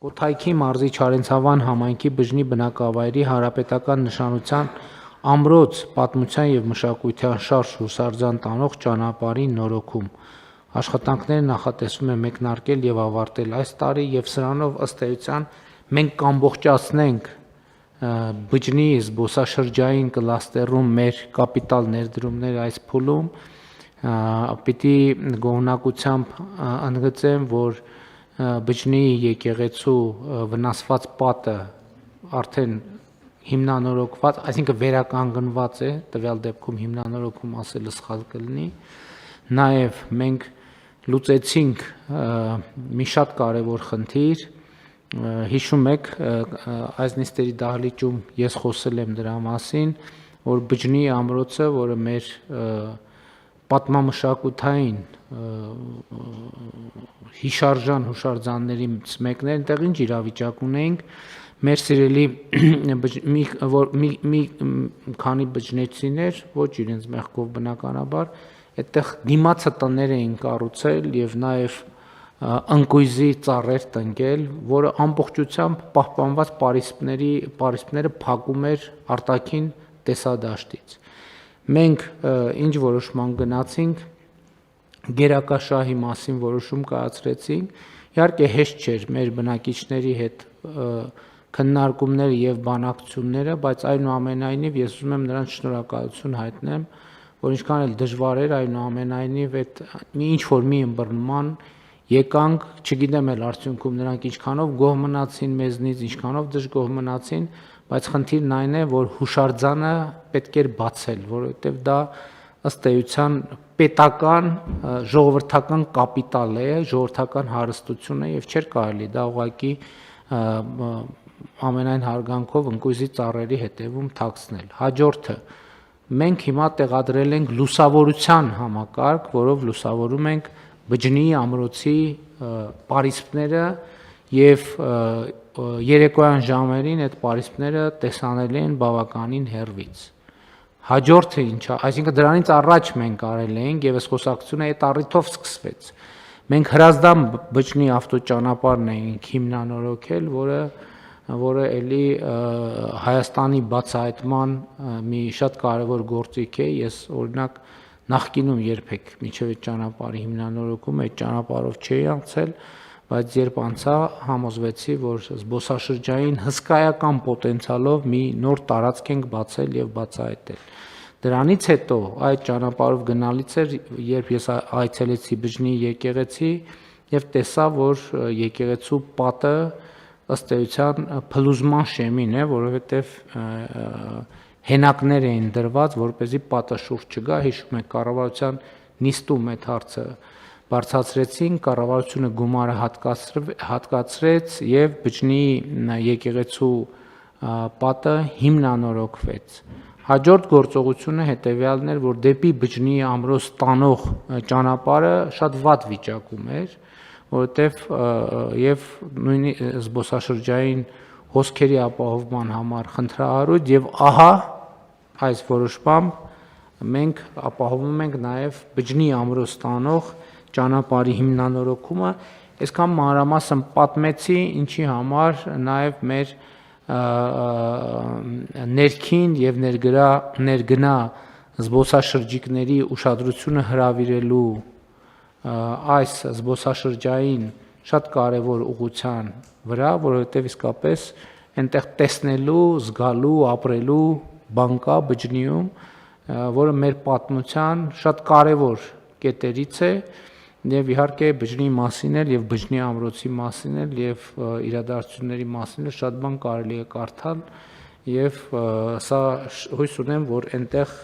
Կոթայքի մարզի Չարենցավան համայնքի բջջի բնակավայրի հանրապետական նշանության ամրոց պատմության և մշակութային շարժ հուշարձան տանող ճանապարհի նորոգում աշխատանքները նախատեսվում է մեկնարկել և ավարտել այս տարի և սրանով ըստ էության մենք կամբողջացնենք բջջի զբոսաշրջային կլաստերում մեր կապիտալ ներդրումները այս փուլում պիտի գոհունակությամբ ընդգծեմ, որ բջջի եկեղեցու վնասված պատը արդեն հիմնանորոգված, այսինքն վերականգնված է, տվյալ դեպքում հիմնանորոգում ասելը սխալ կլինի, նաև մենք լուծեցինք մի շատ կարևոր խնդիր, հիշում եք, այս նիստերի դահլիճում ես խոսել եմ դրա մասին, որ բջջի ամրոցը, որը մեր պատմամշակութային հիշարժան հուշարձաններից մեկն է, այնտեղ ինչ իրավիճակ ունեինք, մեր սիրելի մի քանի բջջնեցիներ, ոչ իրենց մեղքով բնականաբար, այդտեղ դիմացը տներ էին կառուցել և նաև ընկույզի ծառեր տնկել, որը ամբողջությամբ պահպանված պարիսպները փակում էր արտաքին տեսադաշտից։ Մենք ինչ որոշման գնացինք, գերակաշահի մասին որոշում կայացրեցինք, իհարկե հեշտ չէր մեր բնակիչների հետ քննարկումները և բանակցությունները, բայց այնուամենայնիվ ես ուզում եմ նրանց շնորհակալություն հայտնեմ, որ ինչքան էլ դժվար էր, այնուամենայնիվ այդ ինչ-որ մի ըմբռնման եկանք, չգիտեմ էլ արդյունքում նրանք ինչքանով գոհ մնացին մեզնից, ինչքանով դժգոհ մնացին, բայց խնդիրն այն է, որ հուշարձանը պետք էր բացել, որովհետև դա ըստ էության պետական ժողովրդական կապիտալ է, ժողովրդական հարստություն է և չէր կարելի դա ուղղակի ամենայն հարգանքով ընկույզի ծառերի հետևում թաքցնել։ Հաջորդը, մենք հիմա տեղադրել ենք լուսավորության համակարգ, որով լուսավորում ենք բջջի ամրոցի պարիսպները և երեկոյան ժամերին այդ պարիսպները տեսանելի են բավականին հեռվից։ Հաջորդը ինչա, այսինքն դրանից առաջ մենք արել էինք և այս խոսակցությունը այդ առիթով սկսվեց։ Մենք Հրազդան բջջի ավտոճանապարհն էինք հիմնանորոգել, որը էլի Հայաստանի բացահայտման մի շատ կարևոր գործիք է, ես օրինակ նախկինում երբեք մինչև այդ ճանապարհի հիմնանորոգումը այդ ճանապարհով չէի անցել, բայց երբ անցա, համոզվեցի, որ զբոսաշրջային հսկայական պոտենցիալով մի նոր տարածք ենք բացել և բացահայտել։ Դրանից հետո այդ ճանապարհով գնալից էր, երբ ես այցելեցի բջջի եկեղեցի և տեսա, որ եկեղեցու պատը ըստ էության փլուզման շեմին է, որովհետև հենակներ էին դրված, որպեսզի պատը շուրջ չգա, հիշում եք կառավարության նիստում այդ հարցը բարձրացրեցին, կառավարությունը գումարը հատկացրեց և բջջի եկեղեցու պատը հիմնանորոգվեց։ Հաջորդ գործողությունը հետևյալն էր, որ դեպի բջջի ամրոց տանող ճանապարհը շատ վատ վիճակում էր, որովհետև և նույնիսկ զբոսաշրջային հոսքերի ապահովման համար խնդրահարույց և ահա այս որոշմամբ մենք ապահովում ենք նաև բջջի ամրոց տանող ճանապարհի հիմնանորոգումը, այսքան մանրամասն պատմեցի, ինչի համար նաև մեր ներքին և ներգնա զբոսաշրջիկների ուշադրությունը հրավիրելու այս զբոսաշրջային շատ կարևոր ուղղության վրա, որովհետև իսկապես այնտեղ տեսնելու, զգալու, ապրելու բան կա բջջիում, որը մեր պատմության շատ կարևոր կետերից է և իհարկե բջջի մասին էլ և բջջի ամրոցի մասին էլ և իրադարձությունների մասին էլ շատ բան կարելի է կարդալ և սա հույս ունեմ, որ այնտեղ,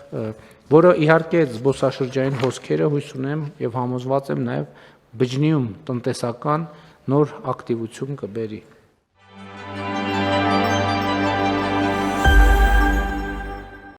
որը իհարկե զբոսաշրջային հոսքերը հույս ունեմ և համոզված եմ նաև բջջիում տնտեսական նոր ակտիվություն կբերի։